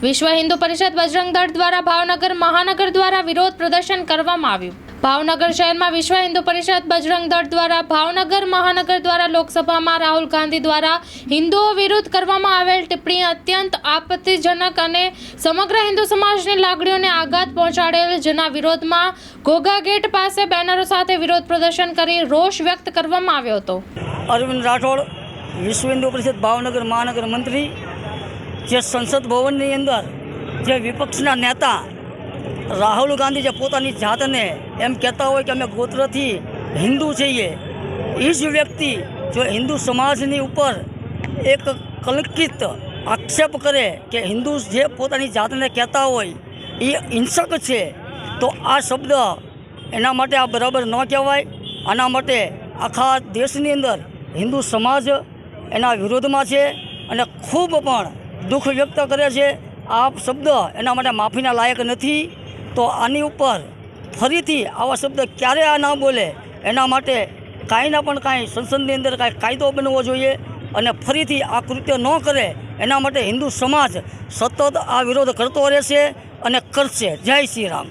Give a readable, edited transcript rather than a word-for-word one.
વિશ્વ હિન્દુ પરિષદ બજરંગ દળ દ્વારા ભાવનગર મહાનગર દ્વારા વિરોધ પ્રદર્શન કરવામાં આવ્યું। ભાવનગર શહેરમાં વિશ્વ હિન્દુ પરિષદ બજરંગ દળ દ્વારા ભાવનગર મહાનગર દ્વારા લોકસભામાં રાહુલ ગાંધી દ્વારા હિન્દુઓ વિરુદ્ધ કરવામાં આવેલ ટિપ્પણી અત્યંત આપત્તિજનક અને સમગ્ર હિન્દુ સમાજની લાગણીઓને આઘાત પહોંચાડેલ, જેના વિરોધમાં ઘોઘા ગેટ પાસે બેનરો સાથે વિરોધ પ્રદર્શન કરી રોષ વ્યક્ત કરવામાં આવ્યો હતો। અરવિંદ રાઠોડ, વિશ્વ હિન્દુ પરિષદ ભાવનગર મહાનગર મંત્રી, જે સંસદ ભવનની અંદર જે વિપક્ષના નેતા રાહુલ ગાંધી જે પોતાની જાતને એમ કહેતા હોય કે અમે ગોત્રથી હિન્દુ છીએ, એ જ વ્યક્તિ જો હિન્દુ સમાજની ઉપર એક કલંકિત આક્ષેપ કરે કે હિન્દુ જે પોતાની જાતને કહેતા હોય એ હિંસક છે, તો આ શબ્દ એના માટે આ બરાબર ન કહેવાય। આના માટે આખા દેશની અંદર હિન્દુ સમાજ એના વિરોધમાં છે અને ખૂબ પણ દુઃખ વ્યક્ત કરે છે। આ શબ્દ એના માટે માફીના લાયક નથી। તો આની ઉપર ફરીથી આવા શબ્દ ક્યારે આ ના બોલે એના માટે કાંઈના પણ કાંઈ સંસદની અંદર કાંઈ કાયદો બનવો જોઈએ અને ફરીથી આ કૃત્ય ન કરે એના માટે હિન્દુ સમાજ સતત આ વિરોધ કરતો રહેશે અને કરશે। જય શ્રી રામ।